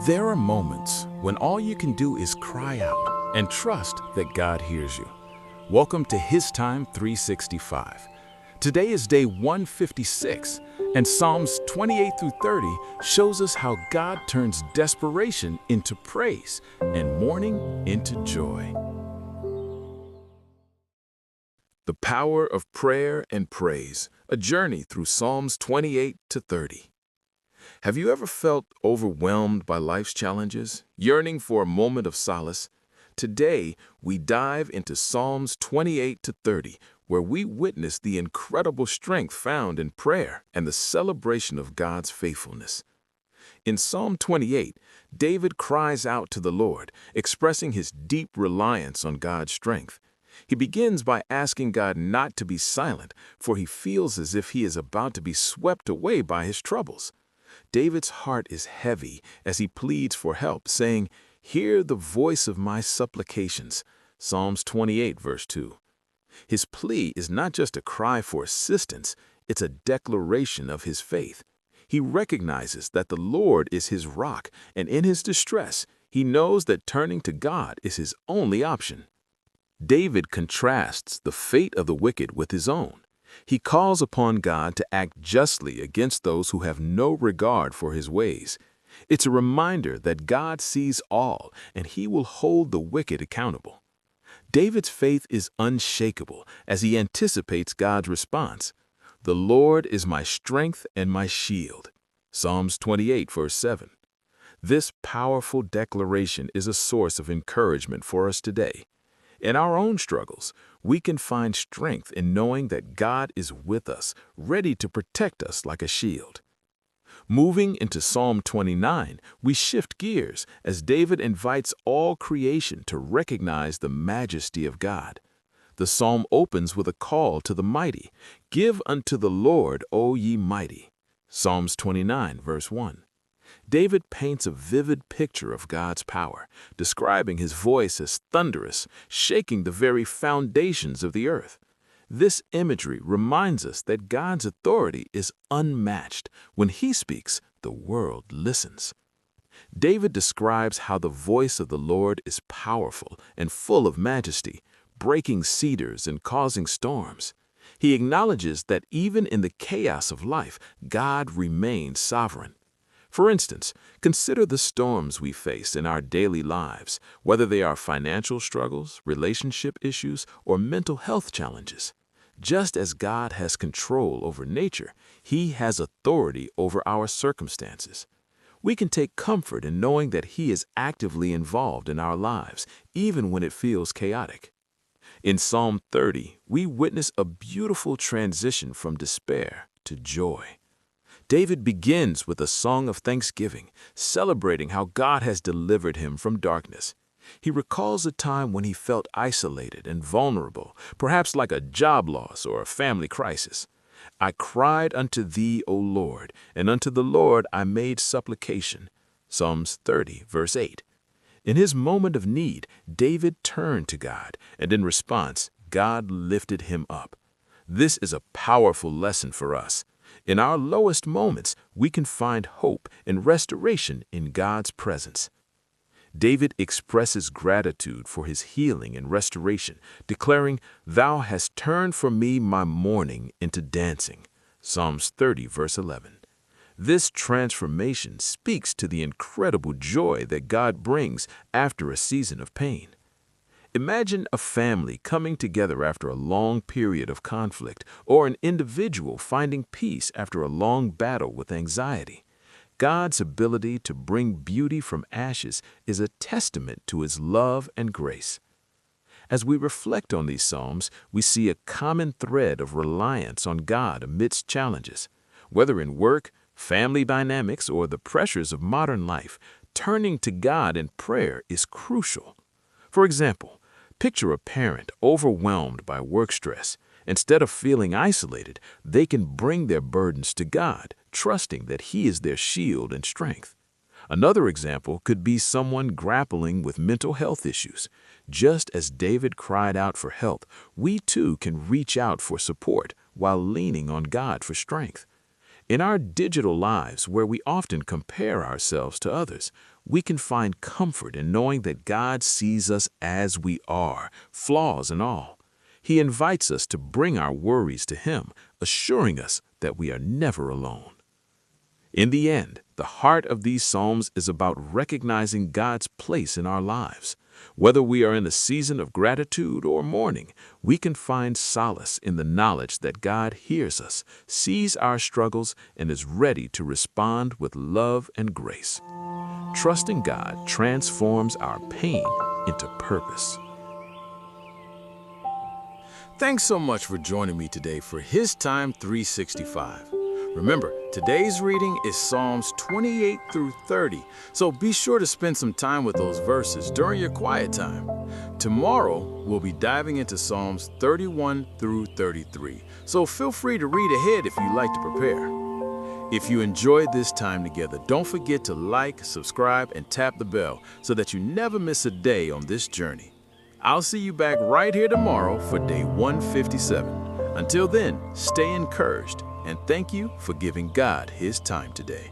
There are moments when all you can do is cry out and trust that God hears you. Welcome to HisTime365. Today is day 156, and Psalms 28 through 30 shows us how God turns desperation into praise and mourning into joy. The power of prayer and praise, a journey through Psalms 28 to 30. Have you ever felt overwhelmed by life's challenges, yearning for a moment of solace? Today, we dive into Psalms 28 to 30, where we witness the incredible strength found in prayer and the celebration of God's faithfulness. In Psalm 28, David cries out to the Lord, expressing his deep reliance on God's strength. He begins by asking God not to be silent, for he feels as if he is about to be swept away by his troubles. David's heart is heavy as he pleads for help, saying, "Hear the voice of my supplications." Psalms 28, verse 2. His plea is not just a cry for assistance, it's a declaration of his faith. He recognizes that the Lord is his rock, and in his distress, he knows that turning to God is his only option. David contrasts the fate of the wicked with his own. He calls upon God to act justly against those who have no regard for his ways. It's a reminder that God sees all, and he will hold the wicked accountable. David's faith is unshakable as he anticipates God's response. "The Lord is my strength and my shield." Psalms 28, verse 7. This powerful declaration is a source of encouragement for us today. In our own struggles, we can find strength in knowing that God is with us, ready to protect us like a shield. Moving into Psalm 29, we shift gears as David invites all creation to recognize the majesty of God. The psalm opens with a call to the mighty, "Give unto the Lord, O ye mighty." Psalms 29, verse 1. David paints a vivid picture of God's power, describing his voice as thunderous, shaking the very foundations of the earth. This imagery reminds us that God's authority is unmatched. When he speaks, the world listens. David describes how the voice of the Lord is powerful and full of majesty, breaking cedars and causing storms. He acknowledges that even in the chaos of life, God remains sovereign. For instance, consider the storms we face in our daily lives, whether they are financial struggles, relationship issues, or mental health challenges. Just as God has control over nature, he has authority over our circumstances. We can take comfort in knowing that he is actively involved in our lives, even when it feels chaotic. In Psalm 30, we witness a beautiful transition from despair to joy. David begins with a song of thanksgiving, celebrating how God has delivered him from darkness. He recalls a time when he felt isolated and vulnerable, perhaps like a job loss or a family crisis. "I cried unto thee, O Lord, and unto the Lord I made supplication." Psalms 30, verse 8. In his moment of need, David turned to God, and in response, God lifted him up. This is a powerful lesson for us. In our lowest moments, we can find hope and restoration in God's presence. David expresses gratitude for his healing and restoration, declaring, "Thou hast turned for me my mourning into dancing." Psalms 30, verse 11. This transformation speaks to the incredible joy that God brings after a season of pain. Imagine a family coming together after a long period of conflict, or an individual finding peace after a long battle with anxiety. God's ability to bring beauty from ashes is a testament to his love and grace. As we reflect on these psalms, we see a common thread of reliance on God amidst challenges. Whether in work, family dynamics, or the pressures of modern life, turning to God in prayer is crucial. For example, picture a parent overwhelmed by work stress. Instead of feeling isolated, they can bring their burdens to God, trusting that he is their shield and strength. Another example could be someone grappling with mental health issues. Just as David cried out for help, we too can reach out for support while leaning on God for strength. In our digital lives, where we often compare ourselves to others, we can find comfort in knowing that God sees us as we are, flaws and all. He invites us to bring our worries to Him, assuring us that we are never alone. In the end, the heart of these Psalms is about recognizing God's place in our lives. Whether we are in a season of gratitude or mourning, we can find solace in the knowledge that God hears us, sees our struggles, and is ready to respond with love and grace. Trusting God transforms our pain into purpose. Thanks so much for joining me today for HisTime365. Remember, today's reading is Psalms 28 through 30, so be sure to spend some time with those verses during your quiet time. Tomorrow, we'll be diving into Psalms 31 through 33, so feel free to read ahead if you'd like to prepare. If you enjoyed this time together, don't forget to like, subscribe, and tap the bell so that you never miss a day on this journey. I'll see you back right here tomorrow for day 157. Until then, stay encouraged. And thank you for giving God His time today.